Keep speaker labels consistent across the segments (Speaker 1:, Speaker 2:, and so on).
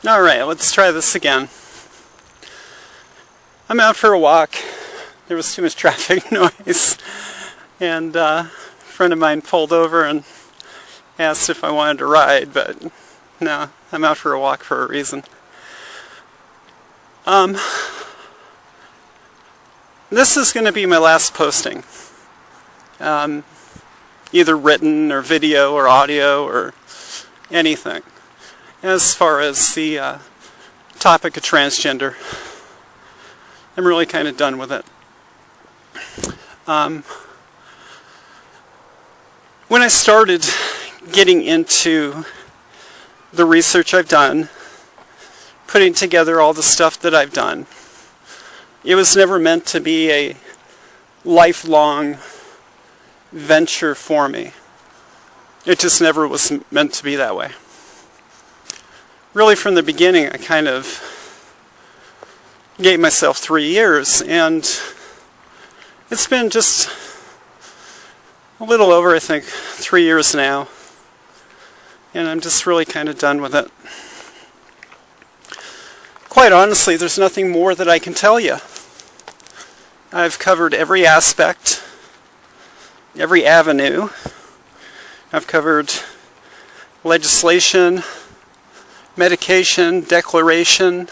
Speaker 1: Alright, let's try this again. I'm out for a walk. There was too much traffic noise. And a friend of mine pulled over and asked if I wanted to ride, but no, I'm out for a walk for a reason. This is going to be my last posting. Either written or video or audio or anything. As far as the topic of transgender, I'm really kind of done with it. When I started getting into the research I've done, putting together all the stuff that I've done, it was never meant to be a lifelong venture for me. It just never was meant to be that way. Really, from the beginning, I kind of gave myself 3 years, and it's been just a little over, I think, 3 years now, and I'm just really kind of done with it. Quite honestly, there's nothing more that I can tell you. I've covered every aspect, every avenue. I've covered legislation, medication, declaration,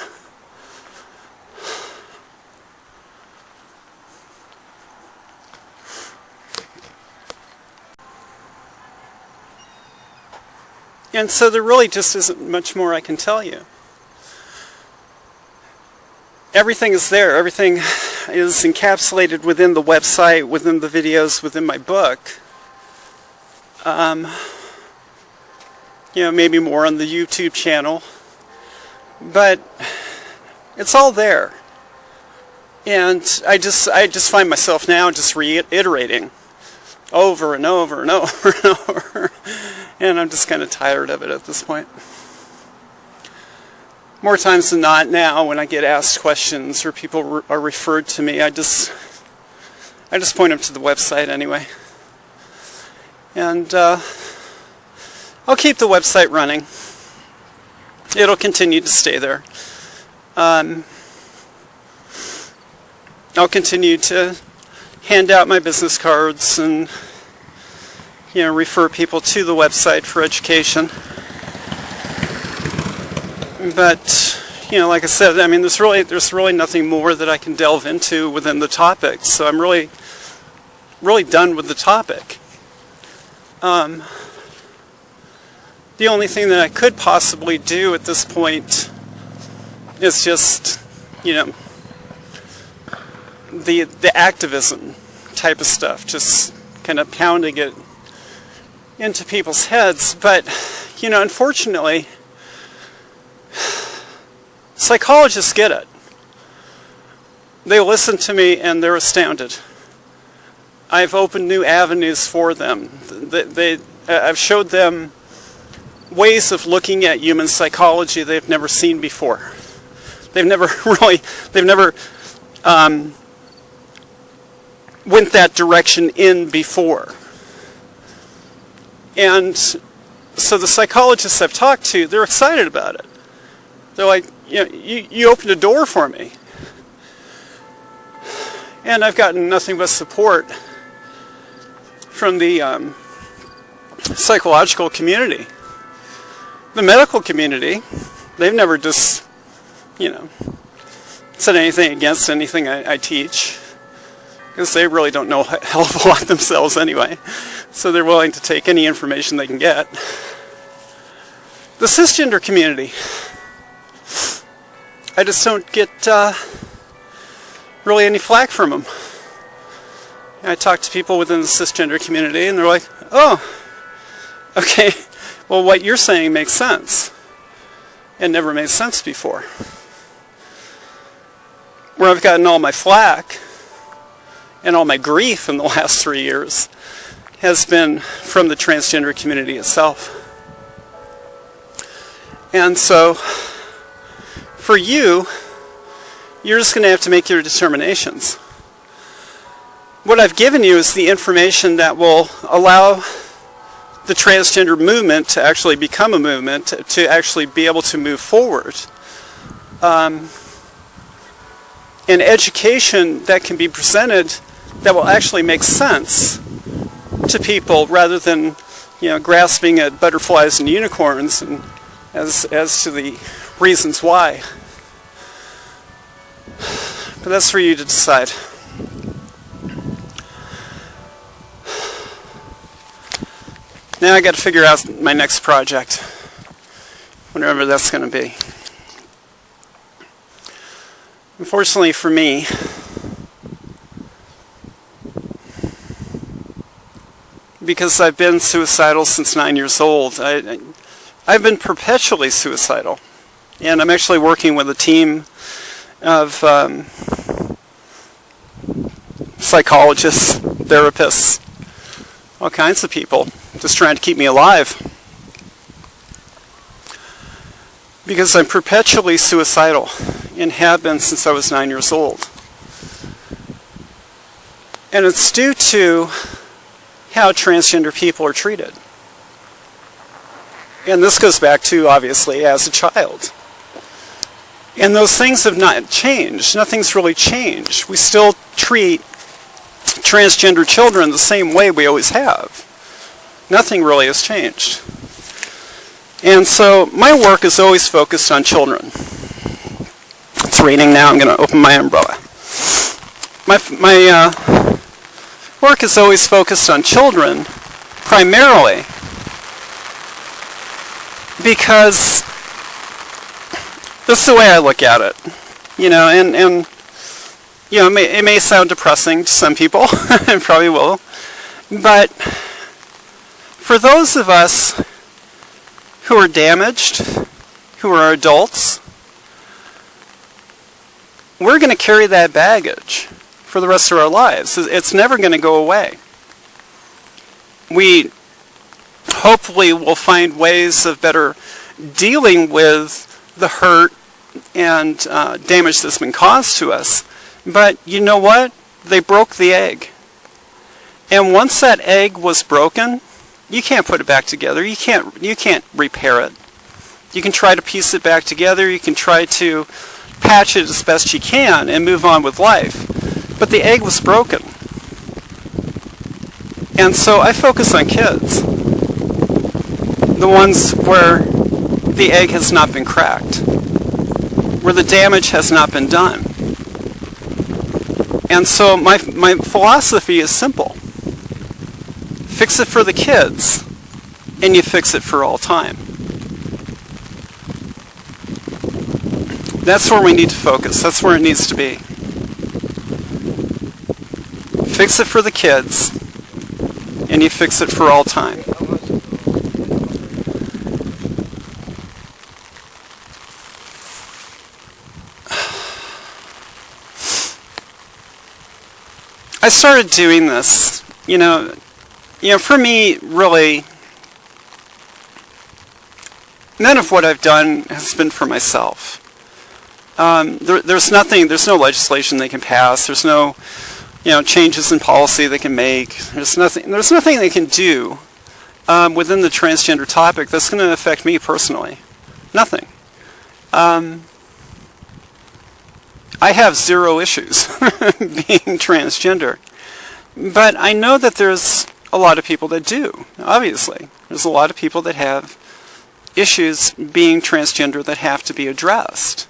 Speaker 1: and so there really just isn't much more I can tell you. Everything is there. Everything is encapsulated within the website, within the videos, within my book. Maybe more on the YouTube channel. But it's all there. And I just find myself now just reiterating over and over and over and over. And I'm just kind of tired of it at this point. More times than not now, when I get asked questions or people are referred to me, I just point them to the website anyway. And I'll keep the website running. It'll continue to stay there. I'll continue to hand out my business cards and refer people to the website for education. But like I said, I mean, there's really nothing more that I can delve into within the topic. So I'm really done with the topic. The only thing that I could possibly do at this point is just, the activism type of stuff, just kind of pounding it into people's heads. But, unfortunately, psychologists get it. They listen to me and they're astounded. I've opened new avenues for them. I've showed them ways of looking at human psychology they've never seen before. They've never went that direction in before. And so the psychologists I've talked to, they're excited about it. They're like, you opened a door for me. And I've gotten nothing but support from the psychological community. The medical community, they've never just, said anything against anything I teach, because they really don't know a hell of a lot themselves anyway. So they're willing to take any information they can get. The cisgender community, I just don't get really any flack from them. I talk to people within the cisgender community and they're like, oh, okay, well what you're saying makes sense. It never made sense before. Where I've gotten all my flack and all my grief in the last 3 years has been from the transgender community itself. And so, for you, you're just going to have to make your determinations. What I've given you is the information that will allow the transgender movement to actually become a movement, to actually be able to move forward. And education that can be presented that will actually make sense to people rather than, grasping at butterflies and unicorns and as to the reasons why. But that's for you to decide. Now I got to figure out my next project, whatever that's going to be. Unfortunately for me, because I've been suicidal since 9 years old, I've been perpetually suicidal. And I'm actually working with a team of psychologists, therapists, all kinds of people, just trying to keep me alive. Because I'm perpetually suicidal and have been since I was 9 years old. And it's due to how transgender people are treated. And this goes back to, obviously, as a child. And those things have not changed. Nothing's really changed. We still treat transgender children the same way we always have. Nothing really has changed. And so my work is always focused on children. It's raining now. I'm going to open my umbrella. My work is always focused on children, primarily, because this is the way I look at it. It may sound depressing to some people. It probably will. But for those of us who are damaged, who are adults, we're going to carry that baggage for the rest of our lives. It's never going to go away. We hopefully will find ways of better dealing with the hurt and damage that's been caused to us. But you know what? They broke the egg. And once that egg was broken, you can't put it back together. You can't repair it. You can try to piece it back together. You can try to patch it as best you can and move on with life. But the egg was broken. And so I focus on kids. The ones where the egg has not been cracked. Where the damage has not been done. And so my philosophy is simple. Fix it for the kids, and you fix it for all time. That's where we need to focus. That's where it needs to be. Fix it for the kids, and you fix it for all time. I started doing this, for me, really, none of what I've done has been for myself. There's no legislation they can pass. There's no, changes in policy they can make. There's nothing they can do within the transgender topic that's going to affect me personally. Nothing. I have zero issues being transgender. But I know that there's a lot of people that do, obviously. There's a lot of people that have issues being transgender that have to be addressed.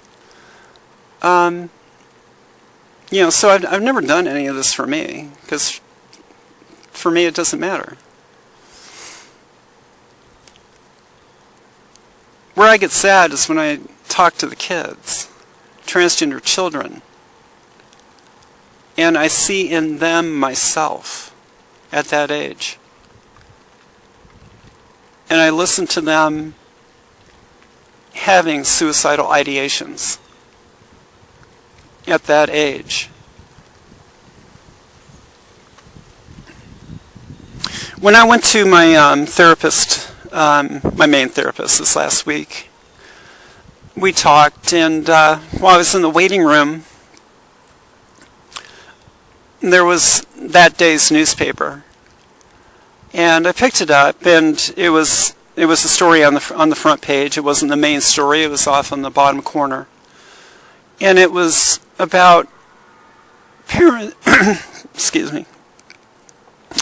Speaker 1: So I've never done any of this for me, because for me it doesn't matter. Where I get sad is when I talk to the kids, transgender children, and I see in them myself at that age. And I listen to them having suicidal ideations at that age. When I went to my therapist, my main therapist this last week, we talked, and while I was in the waiting room, there was that day's newspaper. And I picked it up, and it was a story on the front page. It wasn't the main story. It was off on the bottom corner. And it was about excuse me.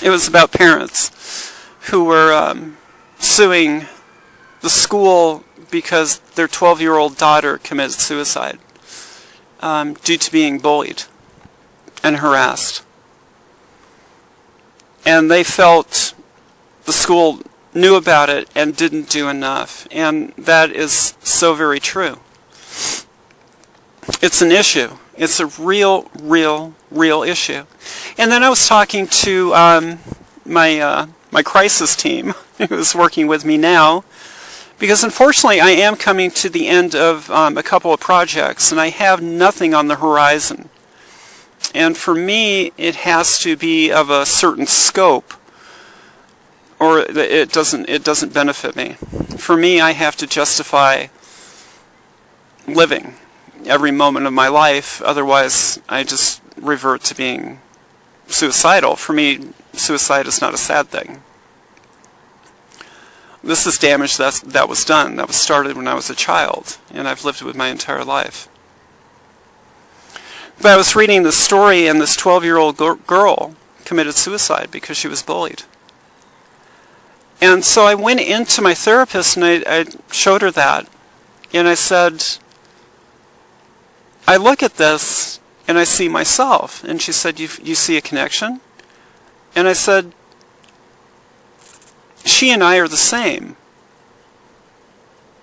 Speaker 1: It was about parents who were suing the school because their 12-year-old daughter committed suicide due to being bullied and harassed. And they felt the school knew about it and didn't do enough. And that is so very true. It's an issue. It's a real issue. And then I was talking to my crisis team, who's working with me now, because unfortunately I am coming to the end of a couple of projects, and I have nothing on the horizon. And for me, it has to be of a certain scope, or it doesn't benefit me. For me, I have to justify living every moment of my life, otherwise I just revert to being suicidal. For me, suicide is not a sad thing. This is damage that was done, that was started when I was a child, and I've lived with my entire life. But I was reading this story, and this 12-year-old girl committed suicide because she was bullied. And so I went into my therapist, and I showed her that, and I said, I look at this and I see myself. And she said, you see a connection? And I said, she and I are the same.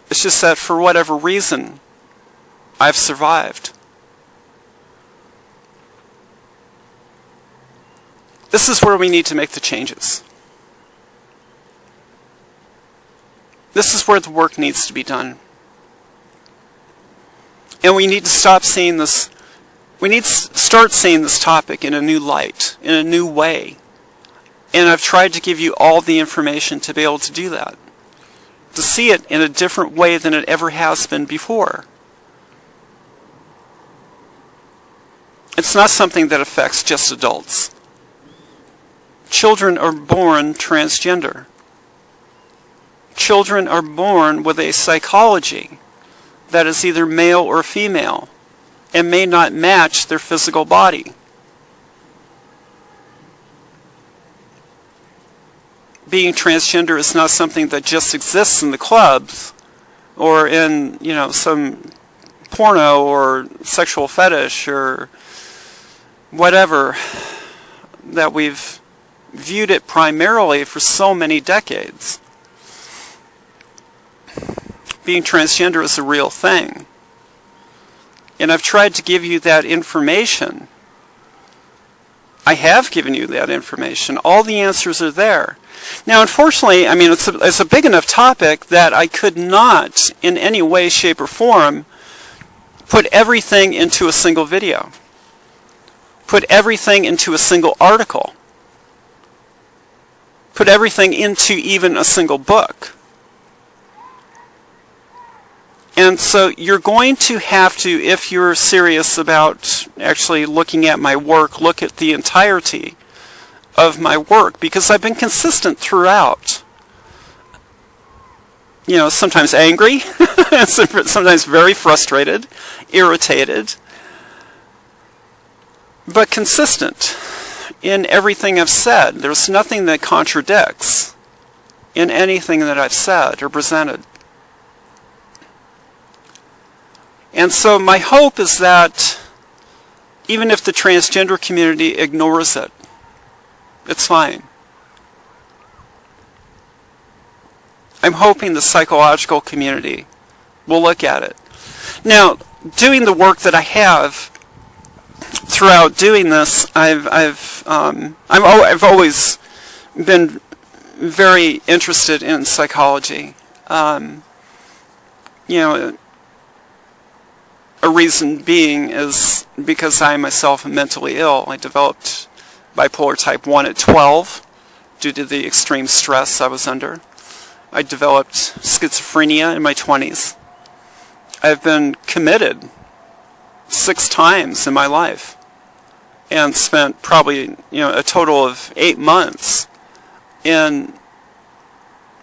Speaker 1: It's just that for whatever reason, I've survived. This is where we need to make the changes. This is where the work needs to be done. And we need to stop seeing this, we need to start seeing this topic in a new light, in a new way. And I've tried to give you all the information to be able to do that. To see it in a different way than it ever has been before. It's not something that affects just adults. Children are born transgender. Children are born with a psychology that is either male or female and may not match their physical body. Being transgender is not something that just exists in the clubs or in, some porno or sexual fetish or whatever, that we've viewed it primarily for so many decades. Being transgender is a real thing. And I've tried to give you that information. I have given you that information. All the answers are there. Now, unfortunately, it's a big enough topic that I could not, in any way, shape, or form, put everything into a single video. Put everything into a single article. Put everything into even a single book. And so you're going to have to, if you're serious about actually looking at my work, look at the entirety of my work, because I've been consistent throughout. Sometimes angry, sometimes very frustrated, irritated, but consistent in everything I've said. There's nothing that contradicts in anything that I've said or presented. And so my hope is that even if the transgender community ignores it, it's fine. I'm hoping the psychological community will look at it. Now, doing the work that I have throughout doing this, I've always been very interested in psychology. A reason being is because I myself am mentally ill. I developed bipolar type 1 at 12 due to the extreme stress I was under. I developed schizophrenia in my 20s. I've been committed 6 times in my life and spent probably a total of 8 months in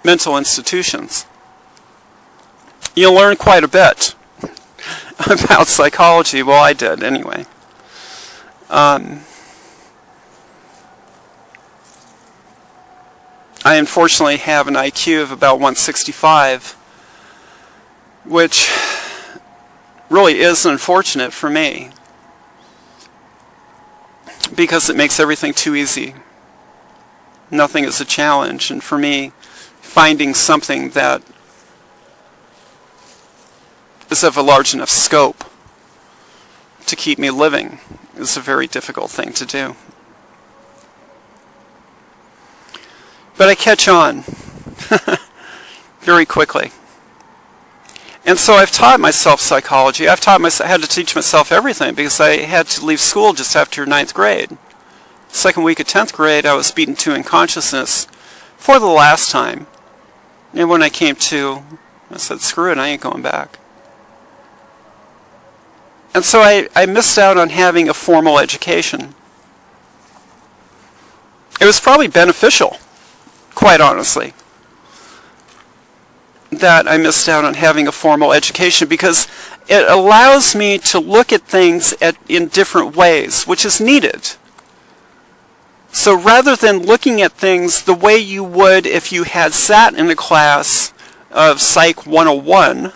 Speaker 1: mental institutions. You learn quite a bit about psychology. Well, I did anyway. I unfortunately have an IQ of about 165, which really is unfortunate for me, because it makes everything too easy. Nothing is a challenge, and for me, finding something that is of a large enough scope to keep me living is a very difficult thing to do. But I catch on very quickly. And so I've taught myself psychology. I had to teach myself everything because I had to leave school just after 9th grade. Second week of 10th grade, I was beaten to unconsciousness for the last time. And when I came to, I said, screw it, I ain't going back. And so I missed out on having a formal education. It was probably beneficial, quite honestly, that I missed out on having a formal education, because it allows me to look at things in different ways, which is needed. So rather than looking at things the way you would if you had sat in a class of Psych 101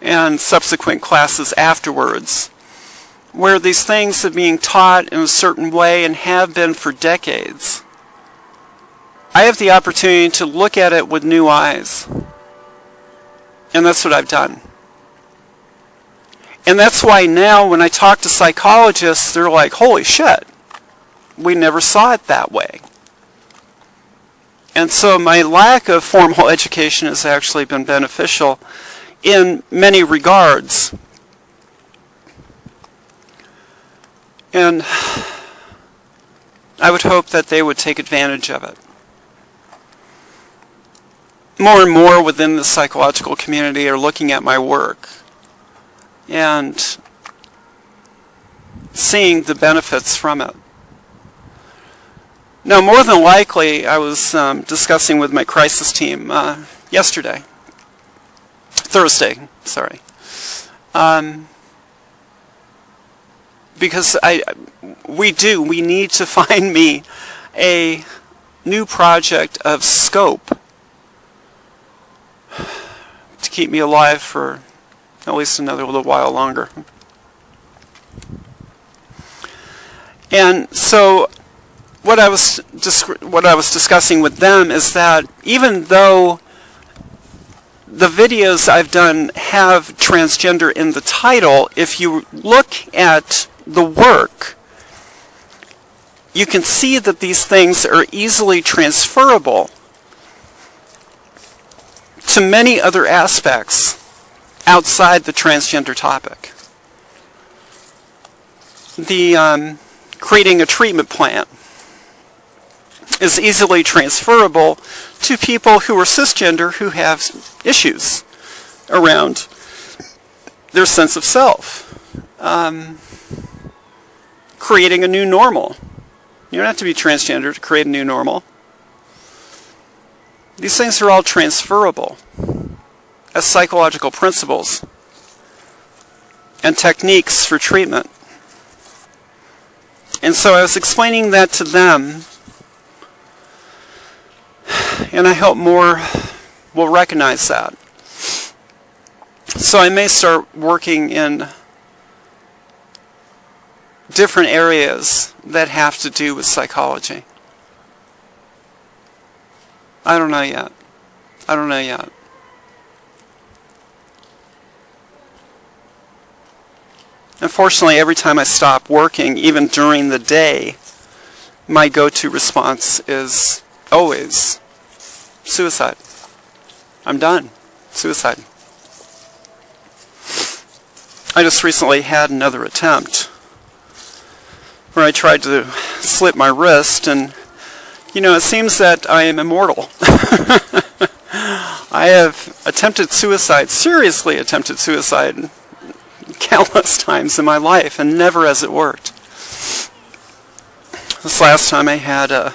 Speaker 1: and subsequent classes afterwards, where these things are being taught in a certain way and have been for decades, I have the opportunity to look at it with new eyes. And that's what I've done. And that's why now when I talk to psychologists, they're like, holy shit, we never saw it that way. And so my lack of formal education has actually been beneficial in many regards. And I would hope that they would take advantage of it. More and more within the psychological community are looking at my work and seeing the benefits from it. Now, more than likely, I was discussing with my crisis team Thursday, sorry. Because we need to find me a new project of scope to keep me alive for at least another little while longer. And so what I was discussing with them is that even though the videos I've done have transgender in the title, if you look at the work, you can see that these things are easily transferable to many other aspects outside the transgender topic. The creating a treatment plan is easily transferable to people who are cisgender who have issues around their sense of self. Creating a new normal. You don't have to be transgender to create a new normal. These things are all transferable as psychological principles and techniques for treatment. And so I was explaining that to them, and I hope more will recognize that. So I may start working in different areas that have to do with psychology. I don't know yet. Unfortunately, every time I stop working, even during the day, my go-to response is always suicide. I'm done. Suicide. I just recently had another attempt where I tried to slit my wrist, and it seems that I am immortal. I have attempted suicide, seriously attempted suicide, countless times in my life, and never has it worked. This last time I had a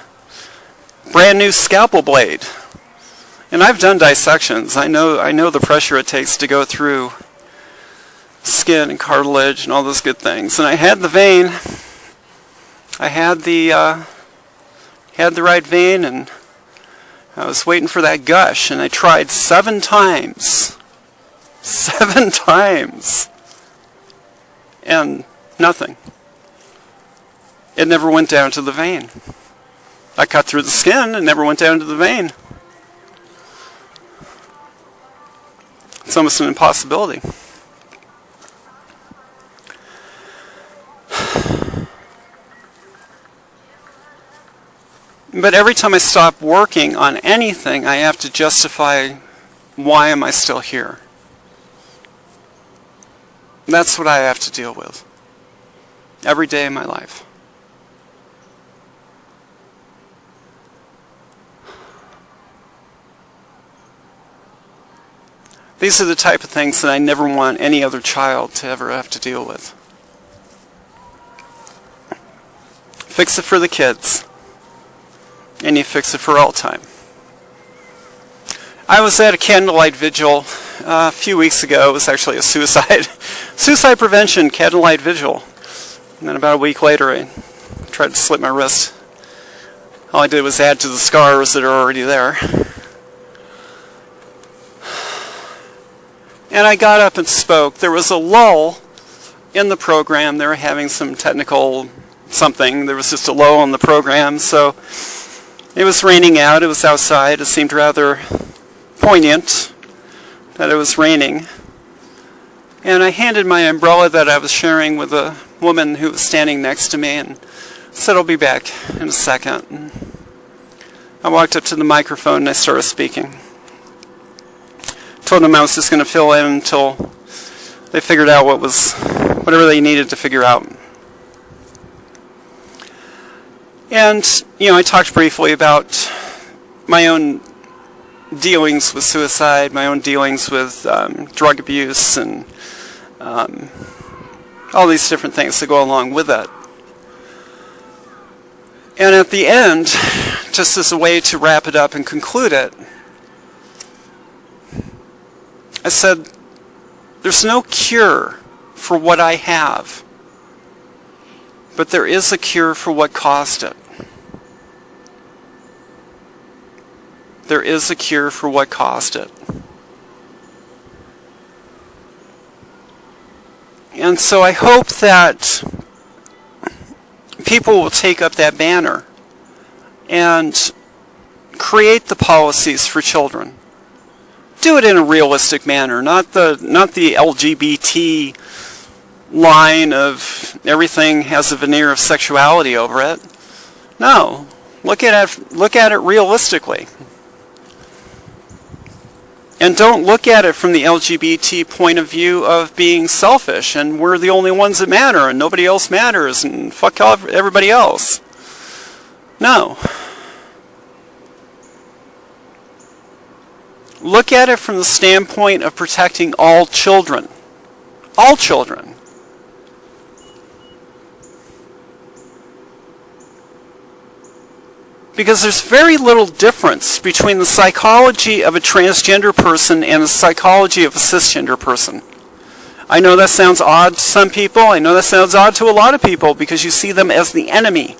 Speaker 1: brand new scalpel blade. And I've done dissections. I know the pressure it takes to go through skin and cartilage and all those good things. And I had the vein. I had the right vein, and I was waiting for that gush, and I tried 7 times. 7 times. And nothing. It never went down to the vein. I cut through the skin and never went down to the vein. It's almost an impossibility. But every time I stop working on anything, I have to justify, why am I still here? That's what I have to deal with every day of my life. These are the type of things that I never want any other child to ever have to deal with. Fix it for the kids, and you fix it for all time. I was at a candlelight vigil a few weeks ago. It was actually a suicide prevention candlelight vigil. And then about a week later, I tried to slit my wrist. All I did was add to the scars that are already there. And I got up and spoke. There was a lull in the program. They were having some technical something. There was just a lull in the program. So it was raining out. It was outside. It seemed rather poignant that it was raining. And I handed my umbrella that I was sharing with a woman who was standing next to me and said, "I'll be back in a second." And I walked up to the microphone and I started speaking. Told them I was just going to fill in until they figured out whatever they needed to figure out. And, I talked briefly about my own dealings with suicide, my own dealings with drug abuse, and all these different things that go along with that. And at the end, just as a way to wrap it up and conclude it, I said, there's no cure for what I have, but there is a cure for what caused it. There is a cure for what caused it. And so I hope that people will take up that banner and create the policies for children. Do it in a realistic manner, not the LGBT line of everything has a veneer of sexuality over it. No, look at it realistically. And don't look at it from the LGBT point of view of being selfish and we're the only ones that matter and nobody else matters and fuck everybody else. No. Look at it from the standpoint of protecting all children. All children. Because there's very little difference between the psychology of a transgender person and the psychology of a cisgender person. I know that sounds odd to some people. I know that sounds odd to a lot of people because you see them as the enemy.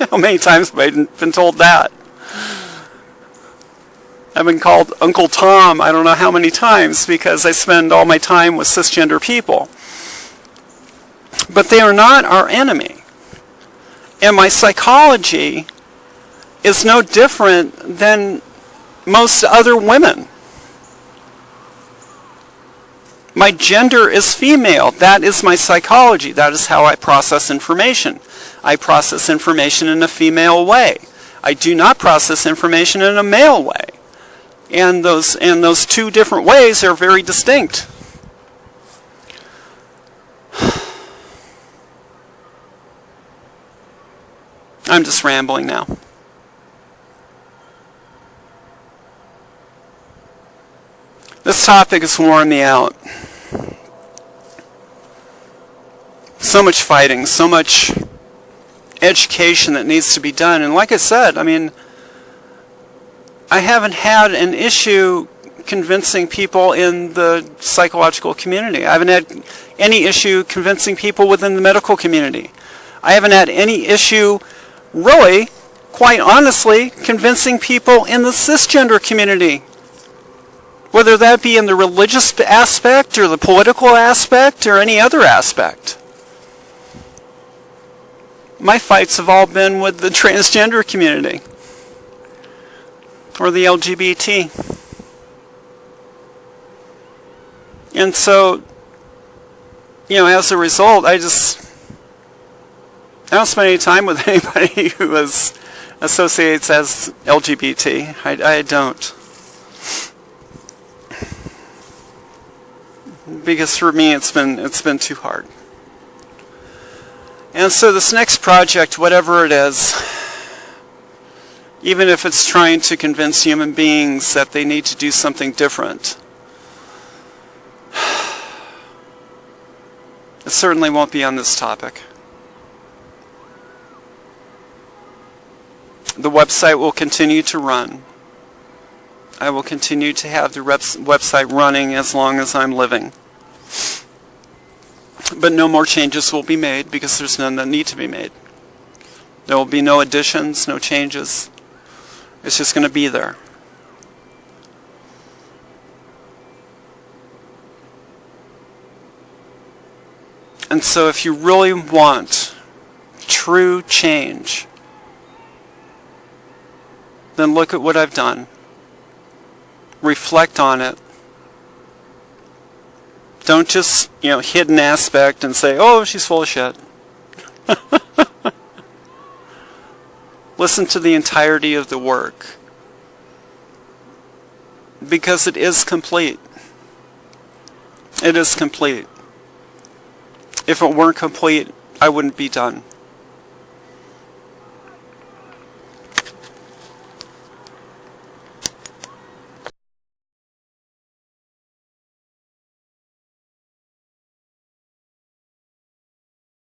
Speaker 1: How many times have I been told that? I've been called Uncle Tom I don't know how many times because I spend all my time with cisgender people. But they are not our enemy. And my psychology is no different than most other women. My gender is female. That is my psychology. That is how I process information. I process information in a female way. I do not process information in a male way. And those two different ways are very distinct. I'm just rambling now. This topic has worn me out. So much fighting, so much education that needs to be done. And like I said, I mean, I haven't had an issue convincing people in the psychological community. I haven't had any issue convincing people within the medical community. I haven't had any issue, really, quite honestly, convincing people in the cisgender community. Whether that be in the religious aspect or the political aspect or any other aspect. My fights have all been with the transgender community or the LGBT. And so, you know, as a result, I don't spend any time with anybody who associates as LGBT. I don't. Because for me it's been too hard. And so this next project, whatever it is, even if it's trying to convince human beings that they need to do something different, it certainly won't be on this topic. The website will continue to run. I will continue to have the website running as long as I'm living. But no more changes will be made because there's none that need to be made. There will be no additions, no changes. It's just going to be there. And so if you really want true change, then look at what I've done. Reflect on it. Don't just, hit an aspect and say, oh, she's full of shit. Listen to the entirety of the work. Because it is complete. It is complete. If it weren't complete, I wouldn't be done.